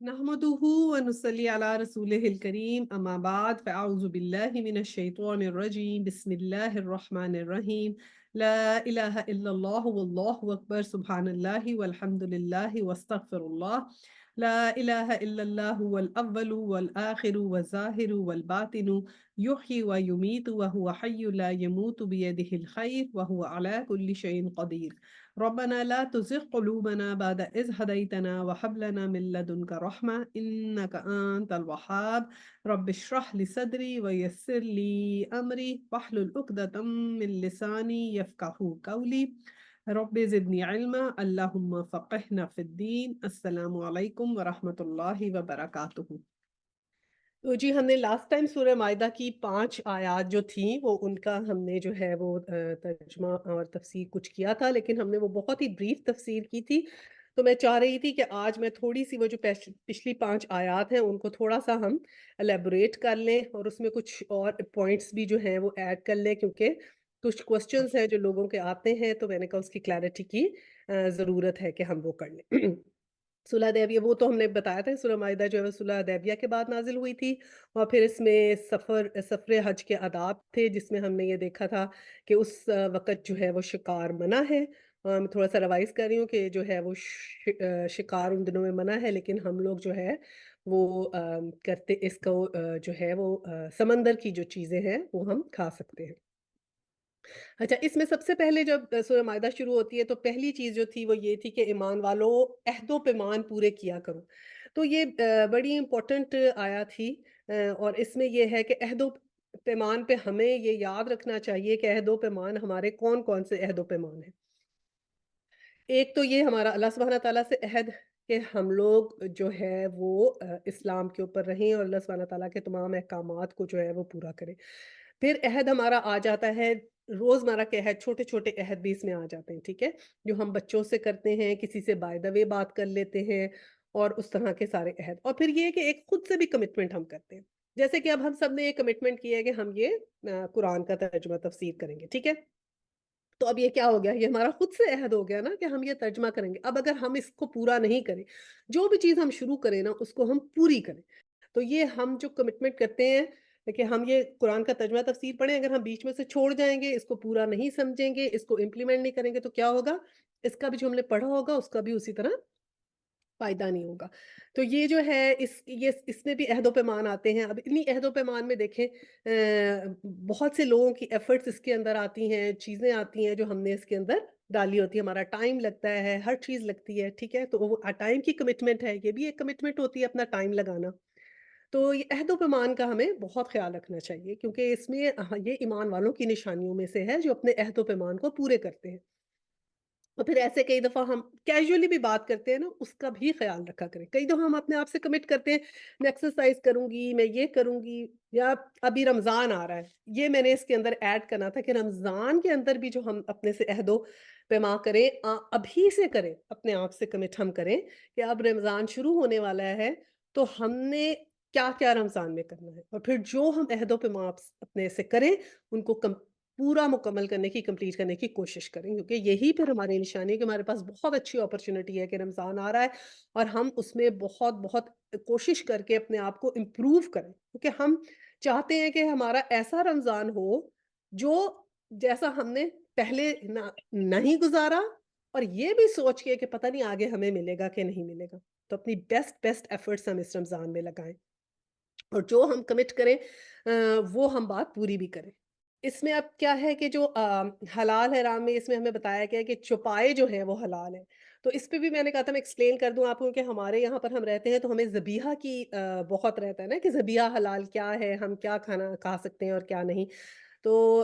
نحمده ونصلي على رسوله الكريم أما بعد فأعوذ بالله من الشيطان الرجيم بسم الله الرحمن الرحيم لا إله إلا الله والله أكبر سبحان الله والحمد لله واستغفر الله لا إله إلا الله هو الأول والآخر والظاهر والباطن يحيي ويميت وهو حي لا يموت بيده الخير وهو على كل شيء قدير ربنا لا تزغ قلوبنا بعد إذ هديتنا وهب لنا من لدنك رحمة إنك أنت الوهاب رب اشرح لي صدري ويسر لي أمري واحلل عقدة من لساني يفقهوا قولي رب زدني علما اللهم فقهنا في الدين السلام عليكم ورحمة الله وبركاته تو جی ہم نے لاسٹ ٹائم سورہ مائدہ کی 5 آیات جو تھیں وہ ان کا ہم نے جو ہے وہ ترجمہ اور تفسیر کچھ کیا تھا، لیکن ہم نے وہ بہت ہی بریف تفسیر کی تھی. تو میں چاہ رہی تھی کہ آج میں تھوڑی سی وہ جو پچھلی 5 آیات ہیں ان کو تھوڑا سا ہم الیبوریٹ کر لیں اور اس میں کچھ اور پوائنٹس بھی جو ہیں وہ ایڈ کر لیں، کیونکہ کچھ کوسچنز ہیں جو لوگوں کے آتے ہیں، تو میں نے کہا اس کی کلیئرٹی کی ضرورت ہے کہ ہم وہ کر لیں. صلح حدیبیہ وہ تو ہم نے بتایا تھا، سورہ مائدہ جو ہے صلح حدیبیہ کے بعد نازل ہوئی تھی، اور پھر اس میں سفر حج کے آداب تھے، جس میں ہم نے یہ دیکھا تھا کہ اس وقت جو ہے وہ شکار منع ہے. میں تھوڑا سا ریوائز کر رہی ہوں کہ جو ہے وہ شکار ان دنوں میں منع ہے، لیکن ہم لوگ جو ہے وہ کرتے اس کو جو ہے وہ سمندر کی جو چیزیں ہیں وہ ہم کھا سکتے ہیں. اچھا، اس میں سب سے پہلے جب سورہ مائدہ شروع ہوتی ہے تو پہلی چیز جو تھی وہ یہ تھی کہ ایمان والو عہد و پیمان پورے کیا کرو. تو یہ بڑی امپورٹنٹ آیا تھی، اور اس میں یہ ہے کہ عہد و پیمان پہ ہمیں یہ یاد رکھنا چاہیے کہ عہد و پیمان ہمارے کون کون سے عہد و پیمان ہیں. ایک تو یہ ہمارا اللہ سبحانہ تعالیٰ سے عہد کہ ہم لوگ جو ہے وہ اسلام کے اوپر رہیں اور اللہ سبحانہ تعالیٰ کے تمام احکامات کو جو ہے وہ پورا کریں. پھر عہد ہمارا آ جاتا ہے روزمرہ کے عہد، چھوٹے چھوٹے عہد بھی اس میں آ جاتے ہیں، ٹھیک ہے، جو ہم بچوں سے کرتے ہیں، کسی سے بائی دا وے بات کر لیتے ہیں، اور اس طرح کے سارے عہد. اور پھر یہ کہ ایک خود سے بھی کمٹمنٹ ہم کرتے ہیں، جیسے کہ اب ہم سب نے یہ کمٹمنٹ کیا ہے کہ ہم یہ قرآن کا ترجمہ تفسیر کریں گے، ٹھیک ہے. تو اب یہ کیا ہو گیا، یہ ہمارا خود سے عہد ہو گیا نا کہ ہم یہ ترجمہ کریں گے. اب اگر ہم اس کو پورا نہیں کریں، جو بھی چیز ہم شروع کریں نا اس کو ہم پوری کریں. تو یہ ہم جو کمٹمنٹ کرتے ہیں کہ ہم یہ قرآن کا ترجمہ تفسیر پڑھیں، اگر ہم بیچ میں سے چھوڑ جائیں گے، اس کو پورا نہیں سمجھیں گے، اس کو امپلیمنٹ نہیں کریں گے، تو کیا ہوگا، اس کا بھی جو ہم نے پڑھا ہوگا اس کا بھی اسی طرح فائدہ نہیں ہوگا. تو یہ جو ہے اس میں بھی عہد و پیمان آتے ہیں. اب انہی عہد و پیمان میں دیکھیں بہت سے لوگوں کی ایفرٹس اس کے اندر آتی ہیں، چیزیں آتی ہیں جو ہم نے اس کے اندر ڈالی ہوتی ہے، ہمارا ٹائم لگتا ہے، ہر چیز لگتی ہے، ٹھیک ہے. تو وہ ٹائم کی کمٹمنٹ ہے، یہ بھی ایک کمٹمنٹ ہوتی ہے اپنا ٹائم لگانا. تو یہ عہد و پیمان کا ہمیں بہت خیال رکھنا چاہیے، کیونکہ اس میں یہ ایمان والوں کی نشانیوں میں سے ہے جو اپنے عہد و پیمان کو پورے کرتے ہیں. اور پھر ایسے کئی دفعہ ہم کیجولی بھی بات کرتے ہیں نا، اس کا بھی خیال رکھا کریں. کئی دفعہ ہم اپنے آپ سے کمٹ کرتے ہیں، میں ایکسرسائز کروں گی، میں یہ کروں گی، یا ابھی رمضان آ رہا ہے، یہ میں نے اس کے اندر ایڈ کرنا تھا کہ رمضان کے اندر بھی جو ہم اپنے سے عہد و پیما کریں، ابھی سے کریں، اپنے آپ سے کمٹ ہم کریں کہ اب رمضان شروع ہونے والا ہے تو ہم نے کیا کیا رمضان میں کرنا ہے، اور پھر جو ہم عہد و پیما اپنے سے کریں ان کو پورا مکمل کرنے کی، کمپلیٹ کرنے کی کوشش کریں. کیونکہ یہی پھر ہماری نشانی ہے کہ ہمارے پاس بہت اچھی اپرچونٹی ہے کہ رمضان آ رہا ہے اور ہم اس میں بہت بہت کوشش کر کے اپنے آپ کو امپروو کریں. کیونکہ ہم چاہتے ہیں کہ ہمارا ایسا رمضان ہو جو جیسا ہم نے پہلے نہیں گزارا، اور یہ بھی سوچ کے کہ پتہ نہیں آگے ہمیں ملے گا کہ نہیں ملے گا. تو اپنی بیسٹ ایفرٹس ہم اس رمضان میں لگائیں، اور جو ہم کمٹ کریں وہ ہم بات پوری بھی کریں. اس میں اب کیا ہے کہ جو حلال حرام میں اس میں ہمیں بتایا گیا کہ چوپائے جو ہیں وہ حلال ہیں. تو اس پہ بھی میں نے کہا تھا میں ایکسپلین کر دوں آپ کو کہ ہمارے یہاں پر ہم رہتے ہیں تو ہمیں ذبیحہ کی بہت رہتا ہے نا کہ ذبیحہ حلال کیا ہے، ہم کیا کھانا کھا سکتے ہیں اور کیا نہیں. تو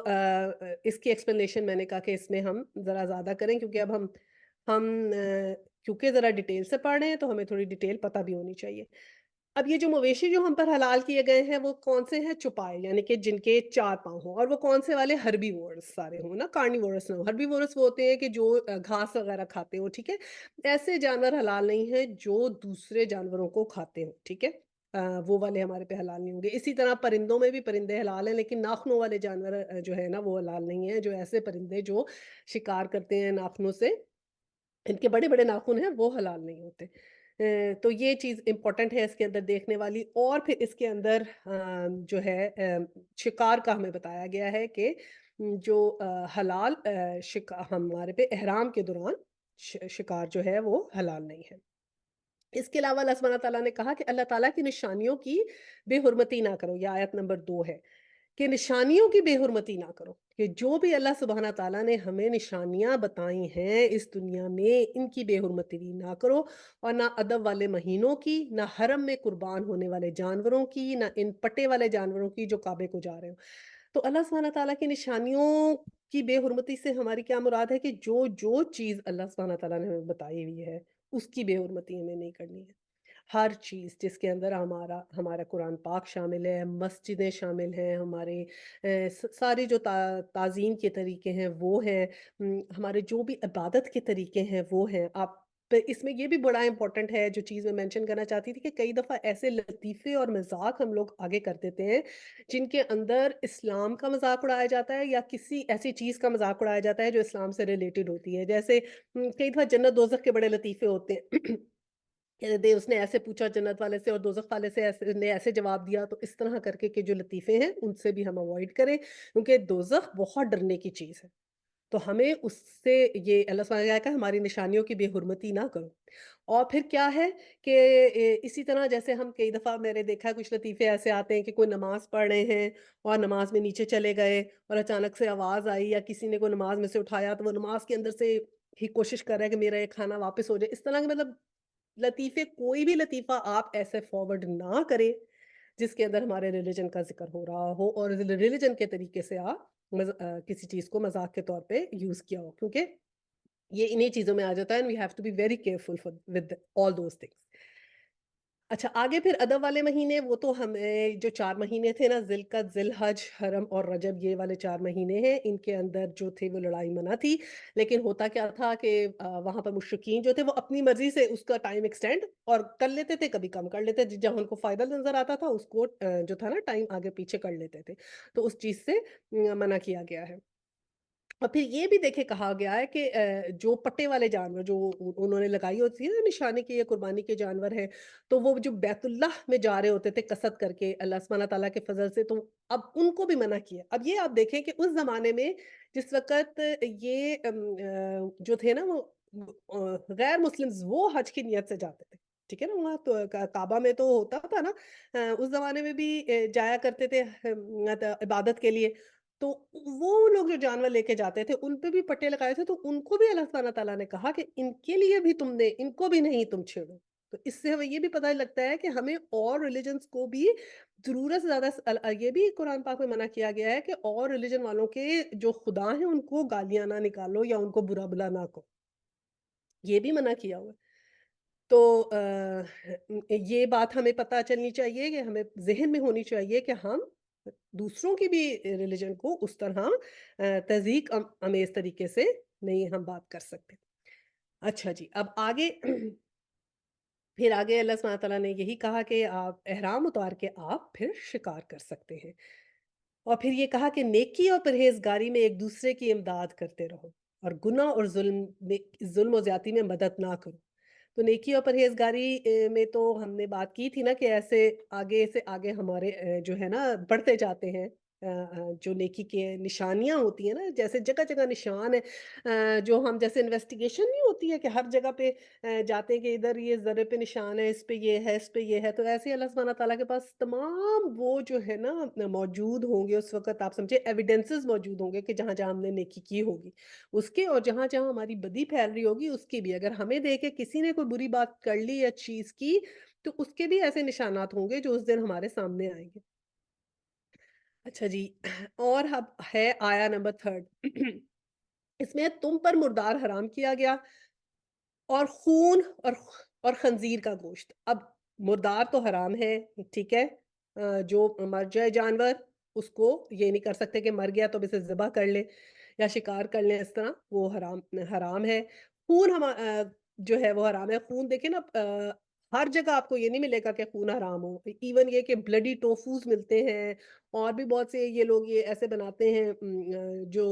اس کی ایکسپلینیشن میں نے کہا کہ اس میں ہم ذرا زیادہ کریں، کیونکہ اب ہم کیونکہ ذرا ڈیٹیل سے پڑھ رہے ہیں تو ہمیں تھوڑی ڈیٹیل پتہ بھی ہونی چاہیے. اب یہ جو مویشی جو ہم پر حلال کیے گئے ہیں وہ کون سے ہیں، چوپائے، یعنی کہ جن کے 4 پاؤں ہوں، اور وہ کون سے والے، ہربی وورس سارے ہوں نا، کارنیورس نہ ہوں. ہربی وورس وہ ہوتے ہیں کہ جو گھاس وغیرہ کھاتے ہوں، ٹھیک ہے. ایسے جانور حلال نہیں ہیں جو دوسرے جانوروں کو کھاتے ہوں، ٹھیک ہے، وہ والے ہمارے پہ حلال نہیں ہوں گے. اسی طرح پرندوں میں بھی پرندے حلال ہیں، لیکن ناخنوں والے جانور جو ہے نا وہ حلال نہیں ہیں. جو ایسے پرندے جو شکار کرتے ہیں ناخنوں سے، ان کے بڑے بڑے ناخن ہیں، وہ حلال نہیں ہوتے. تو یہ چیز امپورٹنٹ ہے اس کے اندر دیکھنے والی. اور پھر اس کے اندر جو ہے شکار کا ہمیں بتایا گیا ہے کہ جو حلال ہمارے پہ احرام کے دوران شکار جو ہے وہ حلال نہیں ہے. اس کے علاوہ اللہ سبحانہ تعالیٰ نے کہا کہ اللہ تعالیٰ کی نشانیوں کی بے حرمتی نہ کرو. یہ آیت نمبر 2 ہے کہ نشانیوں کی بے حرمتی نہ کرو. کہ جو بھی اللہ سبحانہ تعالیٰ نے ہمیں نشانیاں بتائی ہیں اس دنیا میں ان کی بے حرمتی نہ کرو. اور نہ ادب والے مہینوں کی، نہ حرم میں قربان ہونے والے جانوروں کی، نہ ان پٹے والے جانوروں کی جو کعبے کو جا رہے ہو. تو اللہ سبحانہ تعالیٰ کی نشانیوں کی بے حرمتی سے ہماری کیا مراد ہے کہ جو چیز اللہ سبحانہ تعالیٰ نے ہمیں بتائی ہوئی ہے اس کی بے حرمتی ہمیں نہیں کرنی ہے. ہر چیز جس کے اندر ہمارا قرآن پاک شامل ہے، مسجدیں شامل ہیں، ہمارے سارے جو تعظیم کے طریقے ہیں وہ ہیں، ہمارے جو بھی عبادت کے طریقے ہیں وہ ہیں. آپ اس میں یہ بھی بڑا امپورٹنٹ ہے جو چیز میں مینشن کرنا چاہتی تھی کہ کئی دفعہ ایسے لطیفے اور مذاق ہم لوگ آگے کر دیتے ہیں جن کے اندر اسلام کا مذاق اڑایا جاتا ہے یا کسی ایسی چیز کا مذاق اڑایا جاتا ہے جو اسلام سے ریلیٹڈ ہوتی ہے. جیسے کئی دفعہ جنت دوزخ کے بڑے لطیفے ہوتے ہیں کہ اس نے ایسے پوچھا جنت والے سے اور دوزخ والے سے نے ایسے جواب دیا. تو اس طرح کر کے جو لطیفے ہیں ان سے بھی ہم اوائڈ کریں کیونکہ دوزخ بہت ڈرنے کی چیز ہے. تو ہمیں اس سے یہ اللہ سبحانہ تعالیٰ کا ہماری نشانیوں کی بے حرمتی نہ کرو. اور پھر کیا ہے کہ اسی طرح جیسے ہم کئی دفعہ میں نے دیکھا ہے کچھ لطیفے ایسے آتے ہیں کہ کوئی نماز پڑھ رہے ہیں اور نماز میں نیچے چلے گئے اور اچانک سے آواز آئی یا کسی نے کوئی نماز میں سے اٹھایا تو وہ نماز کے اندر سے ہی کوشش کر رہا ہے کہ میرا یہ کھانا واپس ہو جائے. اس طرح کے مطلب لطیفے، کوئی بھی لطیفہ آپ ایسے فارورڈ نہ کریں جس کے اندر ہمارے ریلیجن کا ذکر ہو رہا ہو اور ریلیجن کے طریقے سے آپ کسی چیز کو مذاق کے طور پہ یوز کیا ہو کیونکہ یہ انہی چیزوں میں آ جاتا ہے and we have to be very careful with all those things. اچھا آگے پھر ادب والے مہینے، وہ تو ہمیں جو 4 مہینے تھے نا، ذوالقعدہ، ذی الحج، حرم اور رجب، یہ والے 4 مہینے ہیں. ان کے اندر جو تھے وہ لڑائی منع تھی. لیکن ہوتا کیا تھا کہ وہاں پر مشرکین جو تھے وہ اپنی مرضی سے اس کا ٹائم ایکسٹینڈ اور کر لیتے تھے، کبھی کم کر لیتے تھے. جہاں ان کو فائدہ نظر آتا تھا اس کو جو تھا نا ٹائم آگے پیچھے کر لیتے تھے. تو اس چیز سے منع کیا گیا ہے. اور پھر یہ بھی دیکھے کہا گیا ہے کہ جو پٹے والے جانور جو انہوں نے لگائی ہوتی ہے نا نشانے کے یا قربانی کے جانور ہیں، تو وہ جو بیت اللہ میں جا رہے ہوتے تھے قصد کر کے اللہ سبحانہ تعالیٰ کے فضل سے، تو اب ان کو بھی منع کیا. اب یہ آپ دیکھیں کہ اس زمانے میں جس وقت یہ جو تھے نا وہ غیر مسلمز وہ حج کی نیت سے جاتے تھے. ٹھیک ہے نا، وہاں تو کعبہ میں تو ہوتا تھا نا، اس زمانے میں بھی جایا کرتے تھے عبادت کے لیے. تو وہ لوگ جو جانور لے کے جاتے تھے ان پہ بھی پٹے لگائے تھے. تو ان کو بھی اللہ سبحانہ تعالیٰ نے کہا کہ ان کے لیے بھی تم نے ان کو بھی نہیں تم چھیڑو. تو اس سے ہمیں یہ بھی پتہ لگتا ہے کہ ہمیں اور ریلیجنز کو بھی ضرورت سے زیادہ، یہ بھی قرآن پاک میں منع کیا گیا ہے کہ اور ریلیجن والوں کے جو خدا ہیں ان کو گالیاں نہ نکالو یا ان کو برا بلا نہ کہو. یہ بھی منع کیا ہوا ہے. تو یہ بات ہمیں پتہ چلنی چاہیے کہ ہمیں ذہن میں ہونی چاہیے کہ ہم دوسروں کی بھی ریلیجن کو اس طرح تہذیب امیز طریقے سے نہیں ہم بات کر سکتے. اچھا جی، اب آگے پھر آگے اللہ سبحانہ تعالیٰ نے یہی کہا کہ آپ احرام اتار کے آپ پھر شکار کر سکتے ہیں. اور پھر یہ کہا کہ نیکی اور پرہیزگاری میں ایک دوسرے کی امداد کرتے رہو اور گناہ اور ظلم و زیادتی میں مدد نہ کرو. تو نیکی اور پرہیزگاری میں تو ہم نے بات کی تھی نا کہ ایسے آگے سے آگے ہمارے جو ہے نا بڑھتے جاتے ہیں. جو نیکی کے نشانیاں ہوتی ہیں نا، جیسے جگہ جگہ نشان ہے، جو ہم جیسے انویسٹیگیشن نہیں ہوتی ہے کہ ہر جگہ پہ جاتے ہیں کہ ادھر یہ ذرے پہ نشان ہے، اس پہ یہ ہے، اس پہ یہ ہے. تو ایسے اللہ سبحانہ تعالیٰ کے پاس تمام وہ جو ہے نا موجود ہوں گے اس وقت، آپ سمجھے ایویڈنسز موجود ہوں گے کہ جہاں جہاں ہم نے نیکی کی ہوگی اس کے، اور جہاں جہاں ہماری بدی پھیل رہی ہوگی اس کی بھی. اگر ہمیں دیکھ کے کسی نے کوئی بری بات کر لی یا چیز کی تو اس کے بھی ایسے نشانات ہوں گے جو اس دن ہمارے سامنے آئیں گے. اچھا جی، اور اب ہے آیا نمبر 3. اس میں تم پر مردار حرام کیا گیا اور خون اور خنزیر کا گوشت. اب مردار تو حرام ہے، ٹھیک ہے، جو مر جائے جانور اس کو یہ نہیں کر سکتے کہ مر گیا تو اسے ذبح کر لے یا شکار کر لیں، اس طرح وہ حرام ہے. خون جو ہے وہ حرام ہے. خون دیکھیں نا، ہر جگہ آپ کو یہ نہیں ملے گا کہ خون حرام ہو. ایون یہ کہ بلڈی ٹوفوز ملتے ہیں اور بھی بہت سے یہ لوگ یہ ایسے بناتے ہیں جو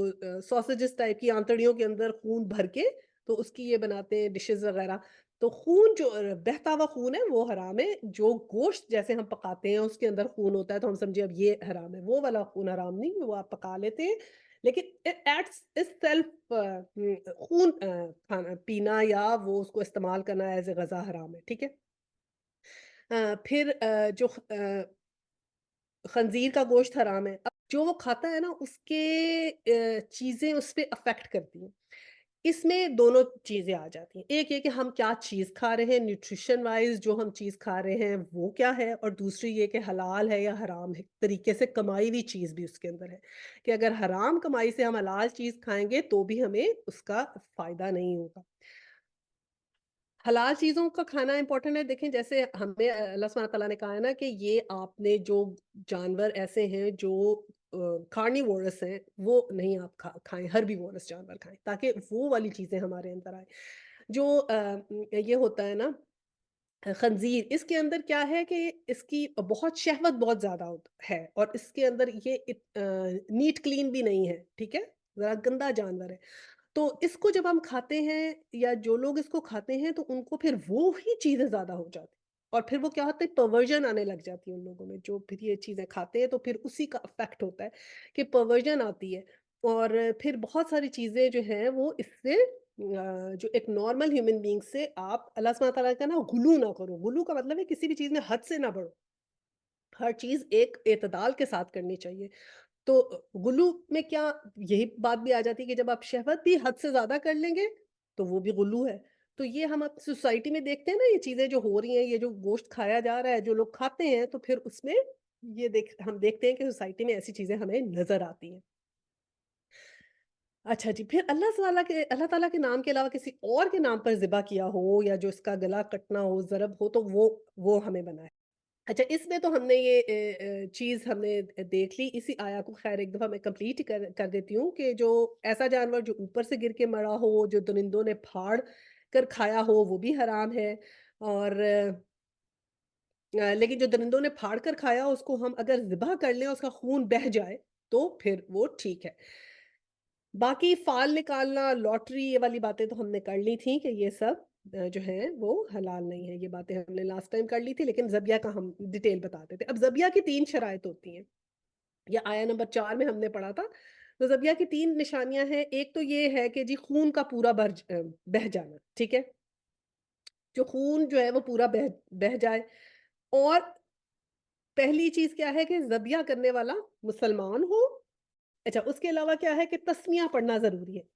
سوسیجز ٹائپ کی آنتڑیوں کے اندر خون بھر کے تو اس کی یہ بناتے ہیں ڈشز وغیرہ. تو خون جو بہتا ہوا خون ہے وہ حرام ہے. جو گوشت جیسے ہم پکاتے ہیں اس کے اندر خون ہوتا ہے تو ہم سمجھے اب یہ حرام ہے، وہ والا خون حرام نہیں، وہ آپ پکا لیتے ہیں لیکن ایٹ سیلف خون کھانا پینا یا وہ اس کو استعمال کرنا ایز اے غذا حرام ہے. ٹھیک ہے. پھر جو خنزیر کا گوشت حرام ہے. اب جو وہ کھاتا ہے نا اس کے چیزیں اس پہ افیکٹ کرتی ہیں. اس میں دونوں چیزیں آ جاتی ہیں. ایک یہ کہ ہم کیا چیز کھا رہے ہیں، نیوٹریشن وائز جو ہم چیز کھا رہے ہیں وہ کیا ہے، اور دوسری یہ کہ حلال ہے یا حرام ہے، طریقے سے کمائی ہوئی چیز بھی اس کے اندر ہے کہ اگر حرام کمائی سے ہم حلال چیز کھائیں گے تو بھی ہمیں اس کا فائدہ نہیں ہوگا. حلال چیزوں کا کھانا امپورٹنٹ ہے. دیکھیں جیسے ہمیں اللہ سبحانہ تعالیٰ نے کہا ہے نا کہ یہ آپ نے جو جانور ایسے ہیں جو کارنیورس ہیں وہ نہیں آپ کھائیں، ہربی وورس جانور کھائیں تاکہ وہ والی چیزیں ہمارے اندر آئیں. جو یہ ہوتا ہے نا خنزیر، اس کے اندر کیا ہے کہ اس کی بہت شہوت بہت زیادہ ہے اور اس کے اندر یہ نیٹ کلین بھی نہیں ہے. ٹھیک ہے، ذرا گندا جانور ہے. تو اس کو جب ہم کھاتے ہیں یا جو لوگ اس کو کھاتے ہیں تو ان کو پھر وہ ہی چیزیں زیادہ ہو جاتی اور پھر وہ کیا ہوتا ہے، پرورژن آنے لگ جاتی ہے ان لوگوں میں جو پھر یہ چیزیں کھاتے ہیں. تو پھر اسی کا افیکٹ ہوتا ہے کہ پرورژن آتی ہے اور پھر بہت ساری چیزیں جو ہیں وہ اس سے جو ایک نارمل ہیومن بینگ سے آپ اللہ سبحانہ تعالیٰ کا نا غلو نہ کرو. غلو کا مطلب ہے کسی بھی چیز میں حد سے نہ بڑھو، ہر چیز ایک اعتدال کے ساتھ کرنی چاہیے. تو غلو میں کیا یہی بات بھی آ جاتی ہے کہ جب آپ شہوت بھی حد سے زیادہ کر لیں گے تو وہ بھی غلو ہے. تو یہ ہم سوسائٹی میں دیکھتے ہیں نا، یہ چیزیں جو ہو رہی ہیں، یہ جو گوشت کھایا جا رہا ہے، جو لوگ کھاتے ہیں تو پھر اس میں ہم دیکھتے ہیں کہ سوسائٹی میں ایسی چیزیں ہمیں نظر آتی ہیں. اچھا جی، پھر اللہ تعالیٰ کے نام کے علاوہ کسی اور کے نام پر ذبح کیا ہو یا جو اس کا گلا کٹنا ہو، ضرب ہو، تو وہ ہمیں منع ہے. اچھا، اس میں تو ہم نے یہ چیز ہم نے دیکھ لی. اسی آیا کو خیر ایک دفعہ میں کمپلیٹ کر دیتی ہوں کہ جو ایسا جانور جو اوپر سے گر کے مرا ہو، جو درندوں نے پھاڑ کر کھایا ہو، وہ بھی حرام ہے. اور لیکن جو درندوں نے پھاڑ کر کھایا اس کو ہم اگر ذبح کر لیں، اس کا خون بہہ جائے تو پھر وہ ٹھیک ہے. باقی فال نکالنا، لاٹری، یہ والی باتیں تو ہم نے کر لی تھیں کہ یہ سب جو ہیں وہ حلال نہیں ہے. یہ باتیں ہم نے لاسٹ ٹائم کر لی تھی لیکن ذبیحہ کا ہم ڈیٹیل بتاتے تھے. اب ذبیحہ کی 3 شرائط ہوتی ہیں، یہ آیا نمبر 4 میں ہم نے پڑھا تھا. تو ذبیحہ کی 3 نشانیاں ہیں. ایک تو یہ ہے کہ جی خون کا پورا بہہ جانا. ٹھیک ہے، جو خون جو ہے وہ پورا بہہ جائے. اور پہلی چیز کیا ہے کہ ذبیحہ کرنے والا مسلمان ہو. اچھا، اس کے علاوہ کیا ہے کہ تسمیہ پڑھنا ضروری ہے.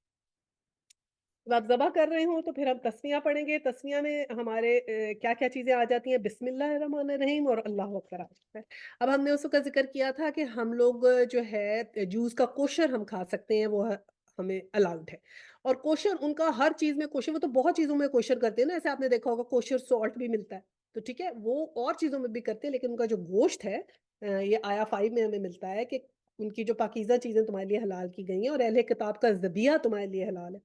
جب آپ ذبح کر رہے ہوں تو پھر ہم تسمیہ پڑھیں گے. تسمیہ میں ہمارے کیا کیا چیزیں آ جاتی ہیں، بسم اللہ الرحمن الرحیم اور اللہ اکبر آ جاتا ہے. اب ہم نے اس کا ذکر کیا تھا کہ ہم لوگ جو ہے جوس کا کوشر ہم کھا سکتے ہیں، وہ ہمیں الاؤڈ ہے. اور کوشر ان کا ہر چیز میں کوشر، وہ تو بہت چیزوں میں کوشر کرتے ہیں نا. ایسے آپ نے دیکھا ہوگا کوشر سالٹ بھی ملتا ہے، تو ٹھیک ہے وہ اور چیزوں میں بھی کرتے ہیں. لیکن ان کا جو گوشت ہے یہ آیا 5 میں ہمیں ملتا ہے کہ ان کی جو پاکیزہ چیزیں تمہارے لیے حلال کی گئی ہیں اور اہل کتاب کا ذبیحہ تمہارے لیے حلال ہے.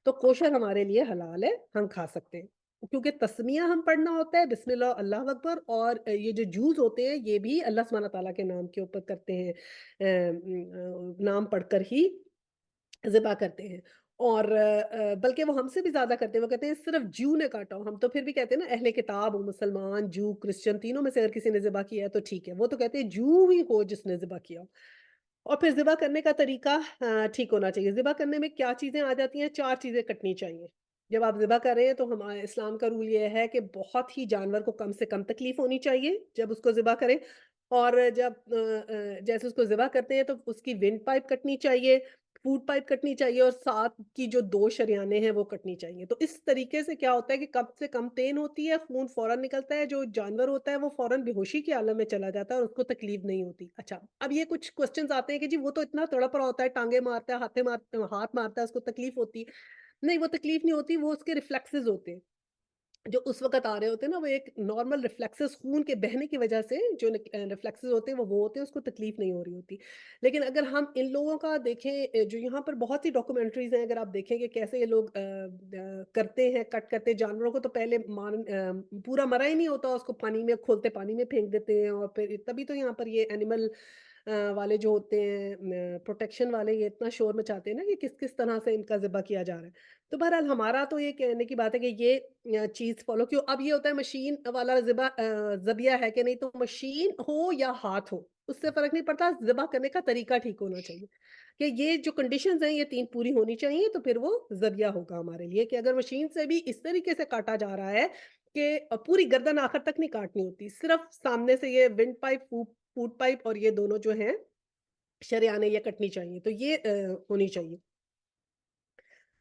تو کوشر ہمارے لیے حلال ہے، ہم کھا سکتے ہیں کیونکہ تسمیہ ہم پڑھنا ہوتا ہے، بسم اللہ اللہ اکبر. اور یہ جو جوز ہوتے ہیں یہ بھی اللہ سبحانہ تعالیٰ کے نام کے اوپر کرتے ہیں، نام پڑھ کر ہی ذبح کرتے ہیں. اور بلکہ وہ ہم سے بھی زیادہ کرتے ہیں. وہ کہتے ہیں صرف جو نے کاٹا ہو. ہم تو پھر بھی کہتے ہیں نا اہل کتاب ہو، مسلمان، جو، کرسچن، تینوں میں سے اگر کسی نے ذبح کیا ہے تو ٹھیک ہے. وہ تو کہتے ہیں جو ہی ہو جس نے ذبح کیا ہو. اور پھر ذبح کرنے کا طریقہ ٹھیک ہونا چاہیے. ذبح کرنے میں کیا چیزیں آ جاتی ہیں، 4 چیزیں کٹنی چاہیے. جب آپ ذبح کر رہے ہیں تو ہمارے اسلام کا رول یہ ہے کہ بہت ہی جانور کو کم سے کم تکلیف ہونی چاہیے جب اس کو ذبح کریں. اور جب جیسے اس کو ذبح کرتے ہیں تو اس کی ونڈ پائپ کٹنی چاہیے، فوڈ پائپ کٹنی چاہیے اور ساتھ کی جو 2 شریانیں ہیں وہ کٹنی چاہیے. تو اس طریقے سے کیا ہوتا ہے کہ کم سے کم پین ہوتی ہے، خون فوراً نکلتا ہے، جو جانور ہوتا ہے وہ فوراً بے ہوشی کے عالم میں چلا جاتا ہے اور اس کو تکلیف نہیں ہوتی. اچھا، اب یہ کچھ کوسچنز آتے ہیں کہ جی وہ تو اتنا تڑپ رہا ہوتا ہے، ٹانگیں مارتا ہے، ہاتھ مارتا ہے، اس کو تکلیف ہوتی ہے. نہیں، وہ تکلیف نہیں ہوتی، وہ اس کے ریفلیکسز ہوتے ہیں جو اس وقت آ رہے ہوتے ہیں نا. وہ ایک نارمل ریفلیکسز خون کے بہنے کی وجہ سے جو ریفلیکسز ہوتے ہیں وہ ہوتے ہیں، اس کو تکلیف نہیں ہو رہی ہوتی. لیکن اگر ہم ان لوگوں کا دیکھیں جو یہاں پر بہت سی ڈاکومنٹریز ہیں، اگر آپ دیکھیں کہ کیسے یہ لوگ کرتے ہیں، کٹ کرتے جانوروں کو، تو پہلے پورا مرا ہی نہیں ہوتا، اس کو پانی میں کھولتے، پانی میں پھینک دیتے ہیں. اور پھر تبھی تو یہاں پر یہ اینیمل والے جو ہوتے ہیں پروٹیکشن والے، یہ اتنا شور مچاتے ہیں نا کہ کس کس طرح سے ان کا ذبح کیا جا رہا ہے. تو بہرحال ہمارا تو یہ کہنے کی بات ہے کہ یہ چیز فالو کیوں. اب یہ ہوتا ہے مشین والا ذبیہ ہے کہ نہیں، تو مشین ہو یا ہاتھ ہو اس سے فرق نہیں پڑتا، ذبح کرنے کا طریقہ ٹھیک ہونا چاہیے کہ یہ جو کنڈیشنز ہیں یہ 3 پوری ہونی چاہیے، تو پھر وہ ذبیہ ہوگا ہمارے لیے. کہ اگر مشین سے بھی اس طریقے سے کاٹا جا رہا ہے کہ پوری گردن آخر تک نہیں کاٹنی ہوتی، صرف سامنے سے یہ ونڈ پائپ، فوڈ پائپ اور یہ دونوں جو ہیں شریانیں یہ کٹنی چاہیے، تو یہ ہونی چاہیے.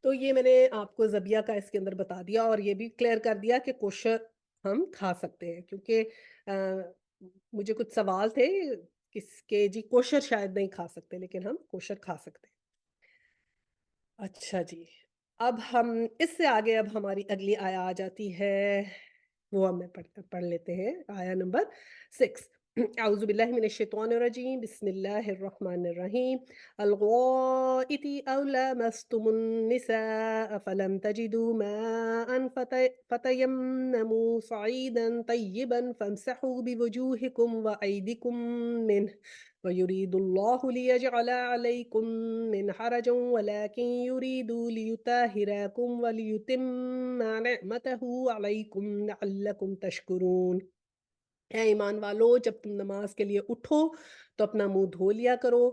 تو یہ میں نے آپ کو ذبیہ کا اس کے اندر بتا دیا، اور یہ بھی کلیئر کر دیا کہ کوشر ہم کھا سکتے ہیں. کیونکہ مجھے کچھ سوال تھے کس کے جی کوشر شاید نہیں کھا سکتے، لیکن ہم کوشر کھا سکتے ہیں. اچھا جی، اب ہم اس سے آگے اب ہماری اگلی آیا آ جاتی ہے، وہ ہم پڑھ لیتے ہیں آیا نمبر 6. اعوذ باللہ من الشیطان الرجیم، بسم اللہ الرحمن الرحیم. الغائط او لامستم النساء فلم تجدوا ماء فتيمموا صعيدا طيبا فامسحوا بوجوهكم وأيديكم منه ويريد الله ليجعل عليكم من حرج ولكن يريد ليطهركم وليتم نعمته عليكم لعلكم تشكرون. اے ایمان والو، جب تم نماز کے لیے اٹھو تو اپنا منہ دھو لیا کرو،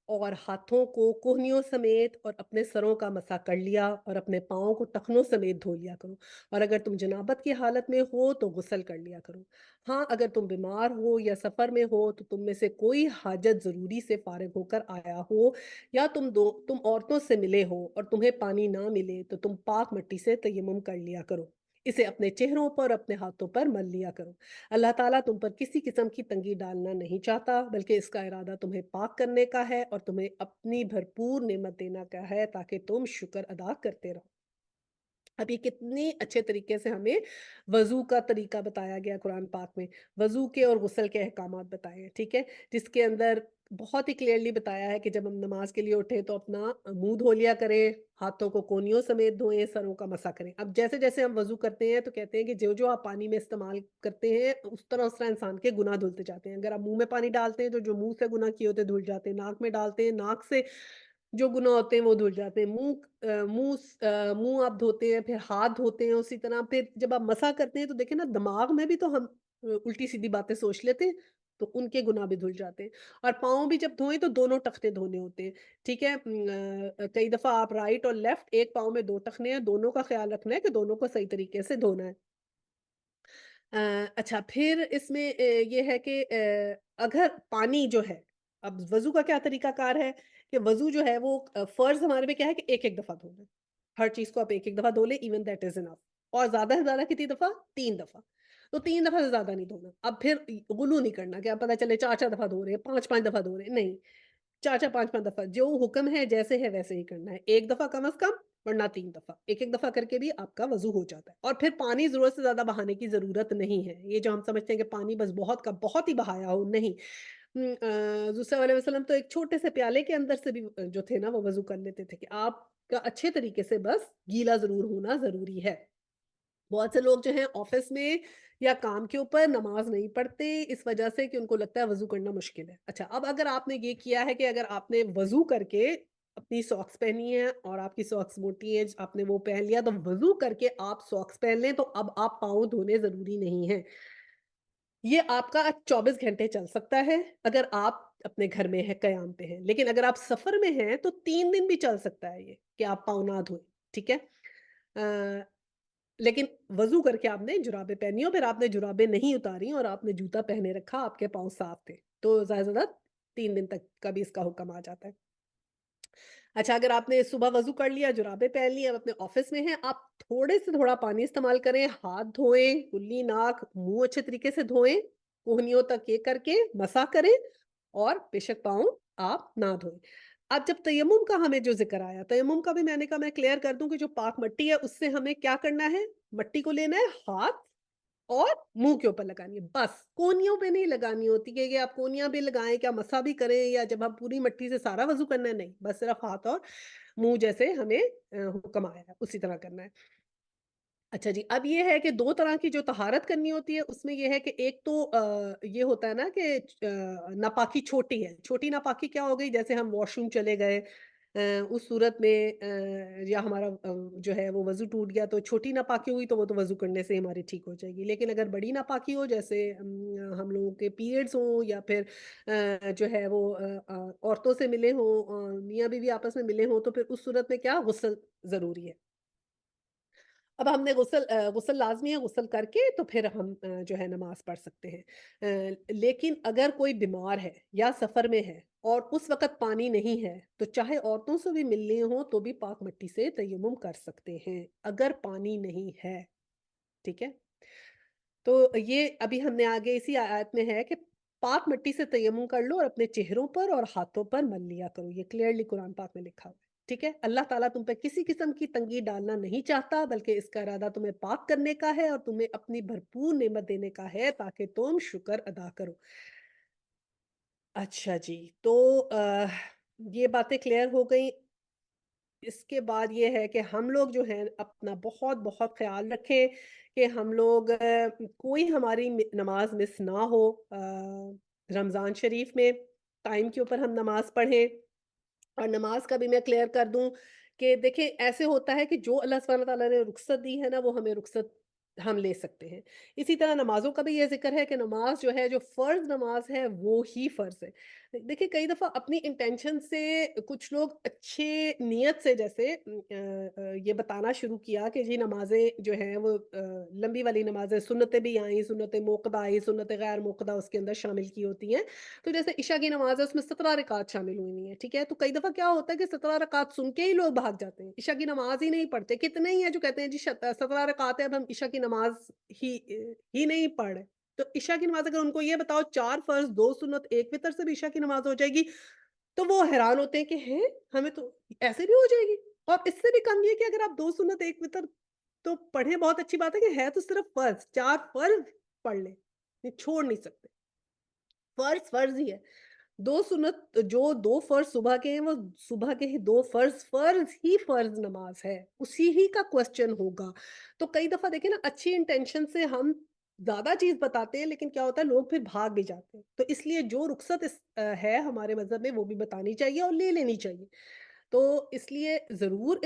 اور ہاتھوں کو کوہنیوں سمیت اور اپنے سروں کا مسح کر لیا، اور اپنے پاؤں کو ٹخنوں سمیت دھو لیا کرو. اور اگر تم جنابت کی حالت میں ہو تو غسل کر لیا کرو. ہاں، اگر تم بیمار ہو یا سفر میں ہو تو تم میں سے کوئی حاجت ضروری سے فارغ ہو کر آیا ہو، یا تم عورتوں سے ملے ہو اور تمہیں پانی نہ ملے، تو تم پاک مٹی سے تیمم کر لیا کرو. اسے اپنے چہروں پر، اپنے ہاتھوں پر مل لیا کرو. اللہ تعالیٰ تم پر کسی قسم کی تنگی ڈالنا نہیں چاہتا، بلکہ اس کا ارادہ تمہیں پاک کرنے کا ہے اور تمہیں اپنی بھرپور نعمت دینا کا ہے، تاکہ تم شکر ادا کرتے رہو. اب یہ کتنے اچھے طریقے سے ہمیں وضو کا طریقہ بتایا گیا قرآن پاک میں، وضو کے اور غسل کے احکامات بتائے ہیں، ٹھیک ہے، جس کے اندر بہت ہی کلیئرلی بتایا ہے کہ جب ہم نماز کے لیے اٹھے تو اپنا منہ دھو لیا کریں، ہاتھوں کو کونیوں سمیت دھوئیں، سروں کا مسح کریں. اب جیسے جیسے ہم وضو کرتے ہیں تو کہتے ہیں کہ جو جو آپ پانی میں استعمال کرتے ہیں اس طرح انسان کے گناہ دھلتے جاتے ہیں. اگر آپ منہ میں پانی ڈالتے ہیں تو جو منہ سے گناہ کیے ہوتے دھل جاتے ہیں، ناک میں ڈالتے ہیں ناک سے جو گناہ ہوتے ہیں وہ دھل جاتے ہیں، منہ آپ دھوتے ہیں، پھر ہاتھ دھوتے ہیں اسی طرح. پھر جب آپ مسح کرتے ہیں تو دیکھیں نا، دماغ میں بھی تو ہم الٹی سیدھی باتیں سوچ لیتے ہیں، تو ان کے گناہ بھی دھل جاتے ہیں. اور پاؤں بھی جب دھوئیں تو دونوں ٹخنے دھونے ہوتے ہیں، ٹھیک ہے. کئی دفعہ آپ رائٹ اور لیفٹ، ایک پاؤں میں 2 ٹخنے ہیں، دونوں کا خیال رکھنا ہے کہ دونوں کو صحیح طریقے سے دھونا ہے. اچھا، پھر اس میں یہ ہے کہ اگر پانی جو ہے، اب وضو کا کیا طریقہ کار ہے کہ وضو جو ہے وہ فرض ہمارے میں کیا ہے کہ ایک ایک دفعہ دھونا ہے. ہر چیز کو آپ ایک ایک دفعہ دھو لیں، ایون دیٹ از انف. اور زیادہ سے زیادہ کتنی دفعہ؟ 3 دفعہ. تو 3 دفعہ سے زیادہ نہیں دھونا. اب پھر غلو نہیں کرنا کہ آپ پتہ چلے 4 دفعہ دھو رہے ہیں، 5 دفعہ دھو رہے ہیں، نہیں. 4 5 دفعہ جو حکم ہے جیسے ہے ویسے ہی کرنا ہے. ایک دفعہ کم از کم، ورنہ 3 دفعہ. ایک ایک دفعہ کر کے بھی آپ کا وضو ہو جاتا ہے. اور پھر پانی ضرورت سے زیادہ بہانے کی ضرورت نہیں ہے. یہ جو ہم سمجھتے ہیں کہ پانی بس بہت کا بہت ہی بہایا ہو، نہیں. حضور صلی اللہ علیہ وسلم تو ایک چھوٹے سے پیالے کے اندر سے بھی جو تھے نا وہ وضو کر لیتے تھے، کہ آپ کا اچھے طریقے سے بس گیلا ضرور ہونا ضروری ہے. بہت سے لوگ جو ہیں آفس میں یا کام کے اوپر نماز نہیں پڑھتے اس وجہ سے کہ ان کو لگتا ہے وضو کرنا مشکل ہے. اچھا، اب اگر آپ نے یہ کیا ہے کہ اگر آپ نے وضو کر کے اپنی ساکس پہنی ہے اور آپ کی ساکس موٹی ہے، آپ نے وہ پہن لیا، تو وضو کر کے آپ ساکس پہن لیں تو اب آپ پاؤں دھونے ضروری نہیں ہیں. یہ آپ کا 24 گھنٹے چل سکتا ہے اگر آپ اپنے گھر میں ہیں، قیام پہ ہیں. لیکن اگر آپ سفر میں ہیں تو 3 دن بھی چل سکتا ہے یہ کہ آپ پاؤں نہ دھوئیں، ٹھیک ہے. لیکن وضو کر کے آپ نے جرابیں پہنی ہو، پھر آپ نے جرابیں نہیں اتاری اور آپ نے جوتا پہنے رکھا، آپ کے پاؤں صاف تھے، تو زیادہ سے زیادہ 3 دن تک کا بھی اس کا حکم آ جاتا ہے. اچھا، اگر آپ نے صبح وضو کر لیا، جرابیں پہن لی، اب اپنے آفس میں ہیں، آپ تھوڑے سے تھوڑا پانی استعمال کریں، ہاتھ دھوئیں، کلی ناک منہ اچھے طریقے سے دھوئیں، کوہنیوں تک یہ کر کے مسح کریں، اور بے شک پاؤں آپ نہ دھوئیں. اب جب تیمم کا ہمیں جو ذکر آیا، تیمم کا بھی میں نے کہا میں کلیئر کر دوں کہ جو پاک مٹی ہے اس سے ہمیں کیا کرنا ہے، مٹی کو لینا ہے ہاتھ اور منہ کے اوپر لگانی ہے، بس کونیوں پہ نہیں لگانی ہوتی کہ آپ کونیاں بھی لگائیں، کیا مسا بھی کریں، یا جب ہم پوری مٹی سے سارا وضو کرنا ہے، نہیں، بس صرف ہاتھ اور منہ جیسے ہمیں حکم آیا ہے اسی طرح کرنا ہے. اچھا جی، اب یہ ہے کہ 2 طرح کی جو طہارت کرنی ہوتی ہے، اس میں یہ ہے کہ ایک تو یہ ہوتا ہے نا کہ ناپاکی چھوٹی ہے۔ چھوٹی ناپاکی کیا ہو گئی؟ جیسے ہم واش روم چلے گئے، اس صورت میں یا ہمارا جو ہے وہ وضو ٹوٹ گیا، تو چھوٹی ناپاکی ہوئی تو وہ تو وضو کرنے سے ہی ہماری ٹھیک ہو جائے گی۔ لیکن اگر بڑی ناپاکی ہو، جیسے ہم لوگوں کے پیریڈز ہوں، یا پھر جو ہے وہ عورتوں سے ملے ہوں، میاں بیوی آپس میں ملے ہوں، تو پھر اس صورت میں کیا غسل ضروری ہے۔ اب ہم نے غسل لازمی ہے، غسل کر کے تو پھر ہم جو ہے نماز پڑھ سکتے ہیں۔ لیکن اگر کوئی بیمار ہے یا سفر میں ہے اور اس وقت پانی نہیں ہے، تو چاہے عورتوں سے بھی ملنے ہوں تو بھی پاک مٹی سے تیمم کر سکتے ہیں، اگر پانی نہیں ہے، ٹھیک ہے؟ تو یہ ابھی ہم نے آگے اسی آیت میں ہے کہ پاک مٹی سے تیمم کر لو اور اپنے چہروں پر اور ہاتھوں پر مل لیا کرو، یہ کلیئرلی قرآن پاک میں لکھا ہوا ہے، ٹھیک ہے؟ اللہ تعالیٰ تم پہ کسی قسم کی تنگی ڈالنا نہیں چاہتا، بلکہ اس کا ارادہ تمہیں پاک کرنے کا ہے اور تمہیں اپنی بھرپور نعمت دینے کا ہے تاکہ تم شکر ادا کرو۔ اچھا جی، تو یہ باتیں کلیئر ہو گئی۔ اس کے بعد یہ ہے کہ ہم لوگ جو ہیں اپنا بہت بہت خیال رکھیں کہ ہم لوگ کوئی ہماری نماز مس نہ ہو، رمضان شریف میں ٹائم کے اوپر ہم نماز پڑھیں۔ اور نماز کا بھی میں کلیئر کر دوں کہ دیکھیں ایسے ہوتا ہے کہ جو اللہ سبحانہ تعالیٰ نے رخصت دی ہے نا، وہ ہمیں رخصت ہم لے سکتے ہیں۔ اسی طرح نمازوں کا بھی یہ ذکر ہے کہ نماز جو ہے، جو فرض نماز ہے وہ ہی فرض ہے۔ دیکھیں کئی دفعہ اپنی انٹینشن سے کچھ لوگ اچھے نیت سے، جیسے یہ بتانا شروع کیا کہ جی نمازیں جو ہیں وہ لمبی والی نمازیں، سنتیں بھی آئیں، سنت موقدہ آئی، سنت غیر موقدہ اس کے اندر شامل کی ہوتی ہیں۔ تو جیسے عشاء کی نماز ہے، اس میں 17 رکعت شامل ہوئی ہوئی ہیں، ٹھیک ہے؟ تو کئی دفعہ کیا ہوتا ہے کہ 17 رکعت سن کے ہی لوگ بھاگ جاتے ہیں، عشاء کی نماز ہی نہیں پڑھتے۔ کتنے ہی ہیں جو کہتے ہیں جی 17 رکعت ہے، اب ہم عشاء کی نماز ہی ہی نہیں پڑھ رہے۔ تو عشاء کی نماز اگر ان کو یہ بتاؤ 4 فرض 2 سنت 1 وتر سے بھی عشاء کی نماز ہو جائے گی، تو وہ حیران ہوتے ہیں کہ ہیں ہمیں تو ایسے بھی ہو جائے گی۔ اور اس سے بھی کم یہ کہ اگر آپ 2 سنت 1 وتر تو پڑھیں، بہت اچھی بات ہے کہ ہے تو صرف فرض، 4 فرض پڑھ لیں، یہ چھوڑ نہیں سکتے۔ فرض فرض ہی ہے۔ 2 سنت، جو 2 فرض صبح کے ہیں، وہ صبح کے ہی 2 فرض، فرض ہی فرض نماز ہے، اسی ہی کا کوسچن ہوگا۔ تو کئی دفعہ دیکھیں نا، اچھی انٹینشن سے ہم زیادہ چیز بتاتے ہیں، لیکن کیا ہوتا ہے لوگ پھر بھاگ بھی جاتے ہیں۔ تو اس لیے جو رخصت ہے ہمارے مذہب میں، وہ بھی بتانی چاہیے اور لے لینی چاہیے۔ تو اس لیے ضرور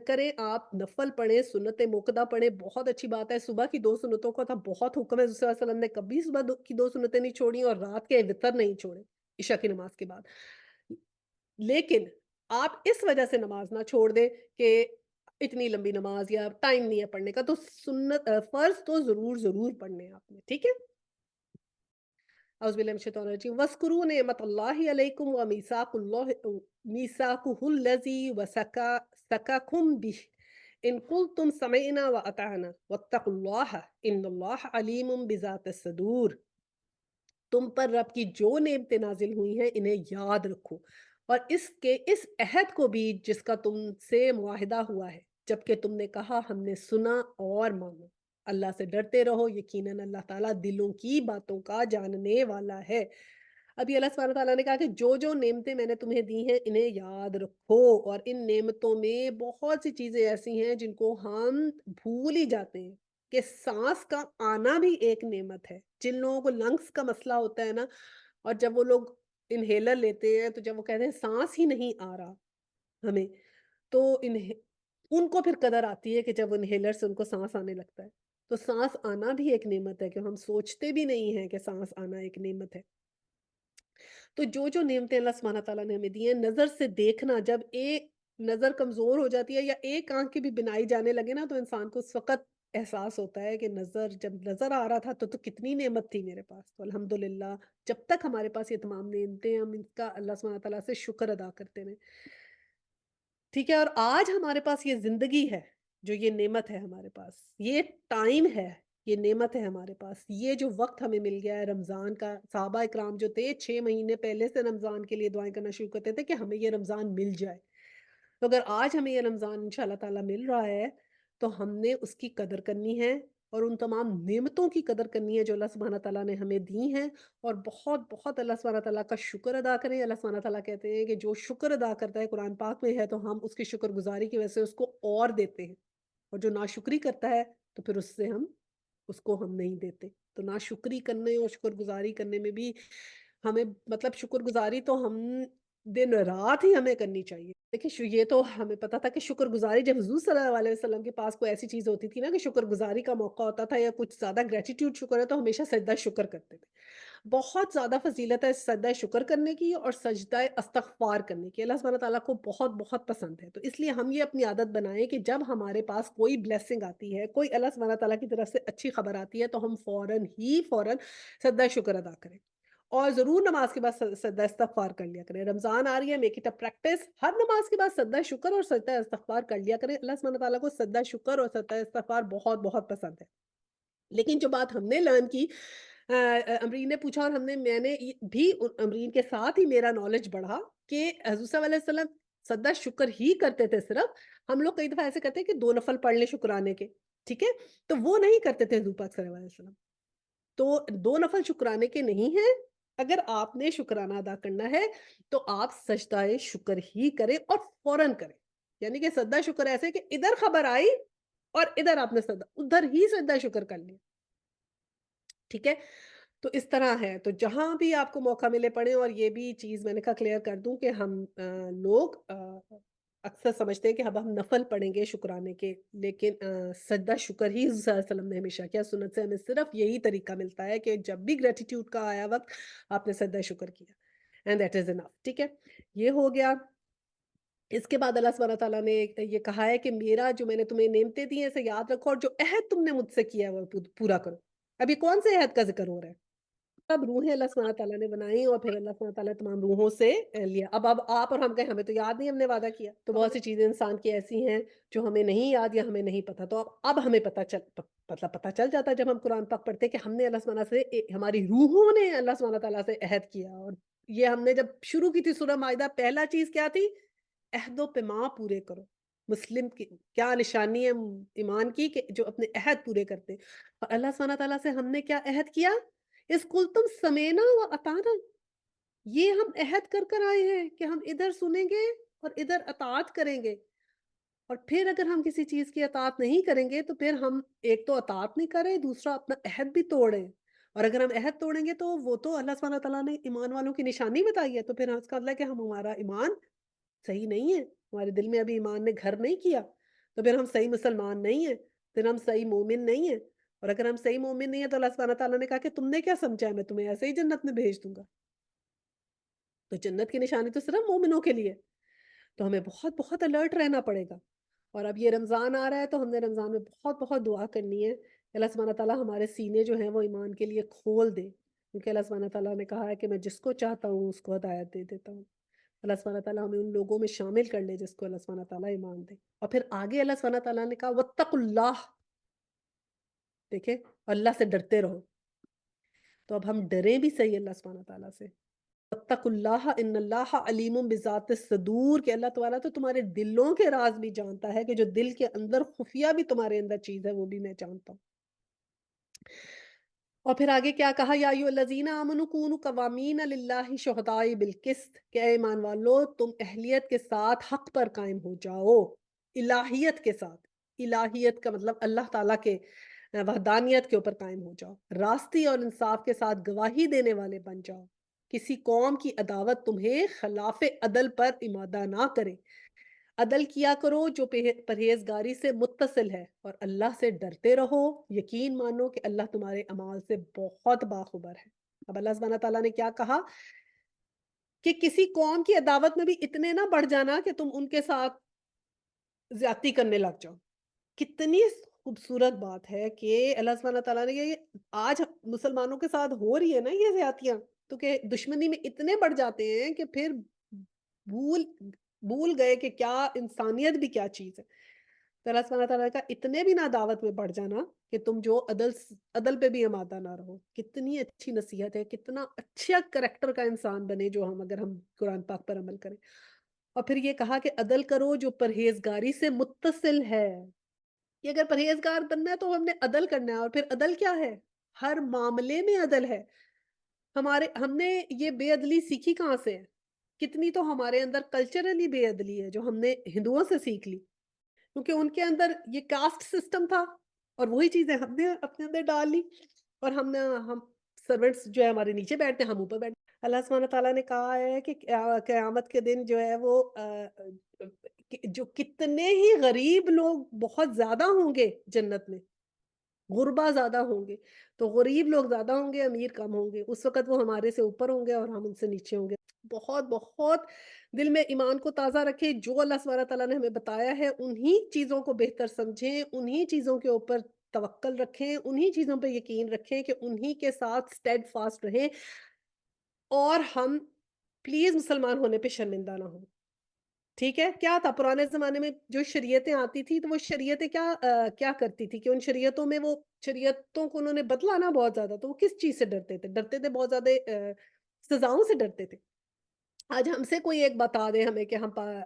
کریں آپ، نفل پڑھیں، سنت موقدہ پڑھیں، بہت اچھی بات ہے۔ صبح کی 2 سنتوں کا تھا بہت حکم ہے، رسول صلی اللہ علیہ وسلم نے کبھی صبح کی 2 سنتیں نہیں چھوڑی، اور رات کے وتر نہیں چھوڑے عشاء کی نماز کے بعد۔ لیکن آپ اس وجہ سے نماز نہ چھوڑ دیں کہ اتنی لمبی نماز یا ٹائم نہیں ہے پڑھنے کا، تو سنت فرض تو ضرور ضرور پڑھنے ہیں آپ نے، ٹھیک ہے؟ اعوذ باللہ من الشیطان الرجیم وَاذْكُرُوا نِعْمَتَ اللَّهِ عَلَيْكُمْ وَمِيثَاقُهُ الَّذِي وَثَقَكُم بِهِ إِن قُلْتُمْ سَمِعْنَا وَأَطَعْنَا وَاتَّقُوا اللَّهَ إِنَّ اللَّهَ عَلِيمٌ بِذَاتِ الصُّدُورِ۔ تم پر رب کی جو نعمتیں نازل ہوئی ہیں انہیں یاد رکھو، اور اس عہد کو بھی جس کا تم سے معاہدہ ہوا ہے، جبکہ تم نے کہا ہم نے سنا اور مانو۔ اللہ سے ڈرتے رہو، یقیناً اللہ تعالیٰ دلوں کی باتوں کا جاننے والا ہے۔ ابھی اللہ سبحانہ تعالیٰ نے کہا کہ جو جو نعمتیں میں نے تمہیں دی ہیں انہیں یاد رکھو، اور ان نعمتوں میں بہت سی چیزیں ایسی ہیں جن کو ہم بھول ہی جاتے ہیں، کہ سانس کا آنا بھی ایک نعمت ہے۔ جن لوگوں کو لنگس کا مسئلہ ہوتا ہے نا، اور جب وہ لوگ انہیلر لیتے ہیں، تو جب وہ کہتے ہیں سانس ہی نہیں آ رہا ہمیں، تو ان کو پھر قدر آتی ہے کہ جب انہیلر سے ان کو سانس آنے لگتا ہے۔ تو سانس آنا بھی ایک نعمت ہے، کہ ہم سوچتے بھی نہیں ہیں کہ سانس آنا ایک نعمت ہے۔ تو جو جو نعمتیں اللہ سبحانہ تعالیٰ نے ہمیں دی ہیں، نظر سے دیکھنا، جب ایک نظر کمزور ہو جاتی ہے یا ایک آنکھ کی بھی بینائی جانے لگے نا، تو انسان کو اس وقت احساس ہوتا ہے کہ جب نظر آ رہا تھا تو کتنی نعمت تھی میرے پاس۔ تو الحمدللہ جب تک ہمارے پاس یہ تمام نعمتیں ہیں، ہم ان کا اللہ سبحانہ تعالیٰ سے شکر ادا کرتے رہیں، ٹھیک ہے؟ اور آج ہمارے پاس یہ زندگی ہے، جو یہ نعمت ہے ہمارے پاس، یہ ٹائم ہے، یہ نعمت ہے ہمارے پاس، یہ جو وقت ہمیں مل گیا ہے رمضان کا۔ صحابہ اکرام جو تھے 6 مہینے پہلے سے رمضان کے لیے دعائیں کرنا شروع کرتے تھے کہ ہمیں یہ رمضان مل جائے۔ تو اگر آج ہمیں یہ رمضان انشاءاللہ تعالیٰ مل رہا ہے، تو ہم نے اس کی قدر کرنی ہے، اور ان تمام نعمتوں کی قدر کرنی ہے جو اللہ سبحانہ تعالیٰ نے ہمیں دی ہیں، اور بہت بہت اللہ سبحانہ تعالیٰ کا شکر ادا کریں۔ اللہ سبحانہ تعالیٰ کہتے ہیں کہ جو شکر ادا کرتا ہے، قرآن پاک میں ہے، تو ہم اس کی شکر گزاری کی وجہ سے اس کو اور دیتے ہیں، اور جو ناشکری کرتا ہے تو پھر اس کو ہم نہیں دیتے. تو ناشکری کرنے اور شکر گزاری کرنے میں بھی ہمیں مطلب شکر گزاری تو ہم دن رات ہی ہمیں کرنی چاہیے. دیکھیے یہ تو ہمیں پتا تھا کہ شکر گزاری جب حضور صلی اللہ علیہ وسلم کے پاس کوئی ایسی چیز ہوتی تھی نا کہ شکر گزاری کا موقع ہوتا تھا یا کچھ زیادہ گریٹیٹیوڈ شکر ہے تو ہمیشہ سجدہ شکر کرتے تھے. بہت زیادہ فضیلت ہے سجدہ شکر کرنے کی اور سجدہ استغفار کرنے کی. اللہ سبحانہ تعالیٰ کو بہت بہت پسند ہے. تو اس لیے ہم یہ اپنی عادت بنائیں کہ جب ہمارے پاس کوئی بلیسنگ آتی ہے، کوئی اللہ سبحانہ تعالیٰ کی طرف سے اچھی خبر آتی ہے تو ہم فوراً سجدہ شکر ادا کریں. اور ضرور نماز کے بعد سجدہ استغفار کر لیا کریں. رمضان آ رہی ہے، میک اٹ اے پریکٹس، ہر نماز کے بعد سجدہ شکر اور سجدہ استغفار کر لیا کریں. اللہ سبحانہ تعالیٰ کو سجدہ شکر اور سجدہ استغفار بہت بہت پسند ہے. لیکن جو بات ہم نے لرن کی، امرین نے پوچھا اور میں نے بھی امرین کے ساتھ ہی میرا نالج بڑھا کہ حضور صلی اللہ علیہ وسلم سجدہ شکر ہی کرتے تھے. صرف ہم لوگ کئی دفعہ ایسے کرتے ہیں کہ 2 نفل پڑھ لیں شکرانے کے، ٹھیک ہے، تو وہ نہیں کرتے تھے حضور پاک صلی اللہ علیہ وسلم. تو 2 نفل شکرانے کے نہیں ہیں. اگر آپ نے شکرانہ ادا کرنا ہے تو آپ سجدہ شکر ہی کریں اور فوراً کریں. یعنی کہ سجدہ شکر ایسے کہ ادھر خبر آئی اور ادھر آپ نے ادھر ہی سجدہ شکر کر لیا، ٹھیک ہے. تو اس طرح ہے. تو جہاں بھی آپ کو موقع ملے پڑھیں. اور یہ بھی چیز میں نے کہا کلیئر کر دوں کہ ہم لوگ اکثر سمجھتے ہیں کہ اب ہم نفل پڑھیں گے شکرانے کے، لیکن سجدہ شکر ہی صلی اللہ علیہ وسلم نے ہمیشہ کیا. سنت سے ہمیں صرف یہی طریقہ ملتا ہے کہ جب بھی گریٹیٹیوڈ کا آیا وقت آپ نے سجدہ شکر کیا، اینڈ دیٹ از انف. ٹھیک ہے، یہ ہو گیا. اس کے بعد اللہ سبحانہ تعالیٰ نے یہ کہا ہے کہ میرا جو میں نے تمہیں نعمتیں دی ہیں اسے یاد رکھو اور جو عہد تم نے مجھ سے کیا ہے وہ پورا کرو. اب یہ کون سے عہد کا ذکر ہو رہا ہے؟ اب روحیں اللہ سبحانہ تعالیٰ نے بنائی اور پھر اللہ سبحانہ تعالیٰ نے تمام روحوں سے لیا. اب آپ اور ہم کہیں ہمیں تو یاد نہیں، ہم نے وعدہ کیا. تو بہت سی چیزیں انسان کی ایسی ہیں جو ہمیں نہیں یاد یا ہمیں نہیں پتا. تو اب ہمیں پتہ چل جاتا ہے جب ہم قرآن پاک پڑھتے کہ ہم نے اللہ سبحانہ سے، ہماری روحوں نے اللہ سبحانہ تعالیٰ سے عہد کیا. اور یہ ہم نے جب شروع کی تھی سورہ مائدہ، پہلا چیز کیا تھی؟ عہد و پیمان پورے کرو. مسلم کی کیا نشانی ہے ایمان کی کہ جو اپنے عہد پورے کرتے. اور اللہ سبحانہ تعالیٰ سے ہم نے کیا عہد کیا؟ اس کل تم سمینا و اطانا، یہ ہم عہد کر آئے ہیں کہ ہم ادھر سنیں گے اور ادھر اطاعت کریں گے. اور پھر اگر ہم کسی چیز کی اطاعت نہیں کریں گے تو پھر ہم ایک تو اطاعت نہیں کریں، دوسرا اپنا عہد بھی توڑیں. اور اگر ہم عہد توڑیں گے تو وہ تو اللہ سبحانہ تعالیٰ نے ایمان والوں کی نشانی بتائی ہے. تو پھر اس کا مطلب ہے کہ ہمارا ایمان صحیح نہیں ہے، ہمارے دل میں ابھی ایمان نے گھر نہیں کیا. تو پھر ہم صحیح مسلمان نہیں ہیں، پھر ہم صحیح مومن نہیں ہیں. اور اگر ہم صحیح مومن نہیں ہیں تو اللہ سبحانہ تعالیٰ نے کہا کہ تم نے کیا سمجھا ہے میں تمہیں ایسے ہی جنت میں بھیج دوں گا. تو جنت کی نشانی تو صرف مومنوں کے لیے. تو ہمیں بہت بہت الرٹ رہنا پڑے گا. اور اب یہ رمضان آ رہا ہے تو ہم نے رمضان میں بہت بہت دعا کرنی ہے. اللہ سبحانہ تعالیٰ ہمارے سینے جو ہیں وہ ایمان کے لیے کھول دے، کیونکہ اللہ سبحانہ تعالیٰ نے کہا ہے کہ میں جس کو چاہتا ہوں اس کو ہدایت دے دیتا ہوں. اللہ سبحانہ تعالیٰ ہمیں ان لوگوں میں شامل کر لے جس کو اللہ سبحانہ تعالیٰ ایمان دے. اور پھر آگے اللہ سبحانہ تعالیٰ نے کہا واتقوا اللہ، دیکھیں اللہ سے ڈرتے رہو. تو اب ہم ڈریں بھی صحیح اللہ سبحانہ تعالیٰ سے. واتقوا اللہ ان اللہ علیم بذات الصدور، کہ اللہ تعالیٰ تو تمہارے دلوں کے راز بھی جانتا ہے، کہ جو دل کے اندر خفیہ بھی تمہارے اندر چیز ہے وہ بھی میں جانتا ہوں. اور پھر آگے کیا کہا؟ یا ایھا الذین آمنوا کونوا قوامین للہ شہداء بالقسط، کہ اے ایمان والو تم اہلیت کے ساتھ حق پر قائم ہو جاؤ، الہیت کے ساتھ. الہیت کا مطلب اللہ تعالیٰ کے وحدانیت کے اوپر قائم ہو جاؤ، راستی اور انصاف کے ساتھ گواہی دینے والے بن جاؤ. کسی قوم کی عداوت تمہیں خلاف عدل پر امادہ نہ کرے. عدل کیا کرو جو پرہیزگاری سے متصل ہے، اور اللہ سے ڈرتے رہو. یقین مانو کہ اللہ تمہارے اعمال سے بہت باخبر ہے. اب اللہ سبحانہ تعالیٰ نے کیا کہا کہ کسی قوم کی عداوت میں بھی اتنے نہ بڑھ جانا کہ تم ان کے ساتھ زیادتی کرنے لگ جاؤ. کتنی خوبصورت بات ہے کہ اللہ سبحانہ تعالیٰ نے یہ آج مسلمانوں کے ساتھ ہو رہی ہے نا یہ زیادتیاں، تو کہ دشمنی میں اتنے بڑھ جاتے ہیں کہ پھر بھول گئے کہ کیا انسانیت بھی کیا چیز ہے. تو اللہ سبحانہ تعالیٰ کا اتنے بھی نہ دعوت میں بڑھ جانا کہ تم جو عدل پہ بھی آمادہ نہ رہو. کتنی اچھی نصیحت ہے، کتنا اچھا کریکٹر کا انسان بنے جو اگر ہم قرآن پاک پر عمل کریں. اور پھر یہ کہا کہ عدل کرو جو پرہیزگاری سے متصل ہے. کہ اگر پرہیزگار بننا ہے تو ہم نے عدل کرنا ہے. اور پھر عدل کیا ہے؟ ہر معاملے میں عدل ہے. ہم نے یہ بے عدلی سیکھی کہاں سے ہے؟ کتنی تو ہمارے اندر کلچرلی بے عدلی ہے جو ہم نے ہندوؤں سے سیکھ لی. کیونکہ ان کے اندر یہ کاسٹ سسٹم تھا اور وہی چیزیں ہم نے اپنے اندر ڈال لی، اور ہم سرونٹس جو ہے ہمارے نیچے بیٹھتے ہیں، ہم اوپر بیٹھتے ہیں۔ اللہ سبحانہ تعالیٰ نے کہا ہے کہ قیامت کے دن جو ہے وہ جو کتنے ہی غریب لوگ بہت زیادہ ہوں گے جنت میں، غربا زیادہ ہوں گے، تو غریب لوگ زیادہ ہوں گے، امیر کم ہوں گے، اس وقت وہ ہمارے سے اوپر ہوں گے اور ہم ان سے نیچے ہوں گے۔ بہت بہت دل میں ایمان کو تازہ رکھیں، جو اللہ سبحانہ تعالیٰ نے ہمیں بتایا ہے انہی چیزوں کو بہتر سمجھیں، انہی چیزوں کے اوپر توکل رکھیں، انہی چیزوں پہ یقین رکھیں کہ انہی کے ساتھ اسٹیڈ فاسٹ رہیں، اور ہم پلیز مسلمان ہونے پہ شرمندہ نہ ہوں۔ ٹھیک ہے؟ کیا تھا پرانے زمانے میں جو شریعتیں آتی تھی تو وہ شریعتیں کیا کرتی تھی کہ ان شریعتوں میں وہ شریعتوں کو انہوں نے بدلا نا بہت زیادہ، تو وہ کس چیز سے ڈرتے تھے؟ ڈرتے تھے بہت زیادہ سزاؤں سے ڈرتے تھے۔ آج ہم سے کوئی ایک بتا دے ہمیں کہ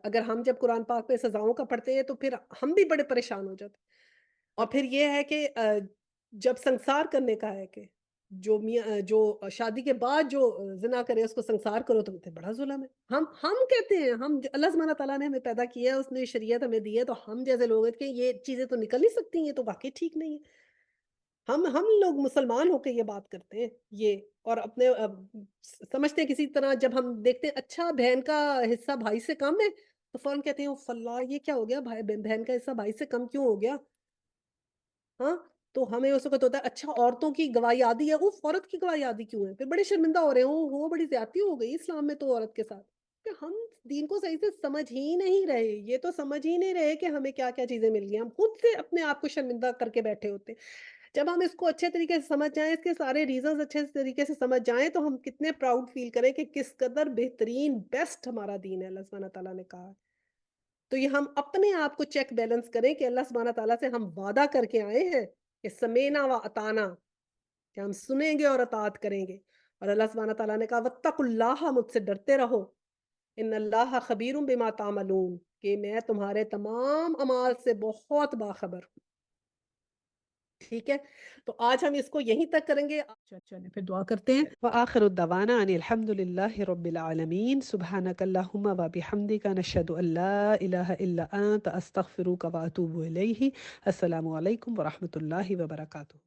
اگر ہم جب قرآن پاک پہ سزاؤں کا پڑھتے ہیں تو پھر ہم بھی بڑے پریشان ہو جاتے ہیں۔ اور پھر یہ ہے کہ جب سنسار کرنے کا ہے کہ جو شادی کے بعد جو زنا کرے اس کو سنسار کرو تو بہت بڑا ظلم ہے۔ ہم کہتے ہیں، اللہ سبحانہ تعالیٰ نے ہمیں پیدا کیا ہے، اس نے شریعت ہمیں دی ہے، تو ہم جیسے لوگ ہیں کہ یہ چیزیں تو نکل نہیں سکتی، یہ تو واقعی ٹھیک نہیں ہے۔ ہم لوگ مسلمان ہو کے یہ بات کرتے ہیں یہ، اور اپنے سمجھتے ہیں کسی طرح جب ہم دیکھتے ہیں اچھا بہن کا حصہ بھائی سے کم ہے تو فوراً کہتے ہیں اوف اللہ یہ کیا ہو گیا، بہن کا حصہ بھائی سے کم کیوں ہو گیا؟ ہاں، تو ہمیں اس وقت ہوتا ہے اچھا عورتوں کی گواہی آدی ہے، اوف عورت کی گواہی آدی کیوں ہے؟ پھر بڑے شرمندہ ہو رہے ہیں، وہ بڑی زیادتی ہو گئی اسلام میں تو عورت کے ساتھ، کہ ہم دین کو صحیح سے سمجھ ہی نہیں رہے، یہ تو سمجھ ہی نہیں رہے کہ ہمیں کیا کیا چیزیں مل گئی، ہم خود سے اپنے آپ کو شرمندہ کر کے بیٹھے ہوتے ہیں۔ جب ہم اس کو اچھے طریقے سے سمجھ جائیں، اس کے سارے ریزنز اچھے طریقے سے سمجھ جائیں تو ہم کتنے پراؤڈ فیل کریں کہ کس قدر بہترین بیسٹ ہمارا دین ہے، اللہ سبحانہ تعالیٰ نے کہا ہے۔ تو یہ ہم اپنے آپ کو چیک بیلنس کریں کہ اللہ سبحانہ تعالیٰ سے ہم وعدہ کر کے آئے ہیں کہ سمینا و اطانا، کہ ہم سنیں گے اور اطاعت کریں گے، اور اللہ سبحانہ تعالیٰ نے کہا واتقوا اللہ، مجھ سے ڈرتے رہو، ان اللہ خبیر بما تعملون، کہ میں تمہارے تمام اعمال سے بہت باخبر ہوں۔ ٹھیک ہے، تو آج ہم اس کو یہیں تک کریں گے، چلیں پھر دعا کرتے ہیں۔ وآخر الدعوانا ان الحمد للہ رب العالمین، سبحانک اللہم و بحمدک، نشہد ان لا الہ الا انت، استغفرک و اتوب الیہ۔ السلام علیکم ورحمۃ اللہ وبرکاتہ۔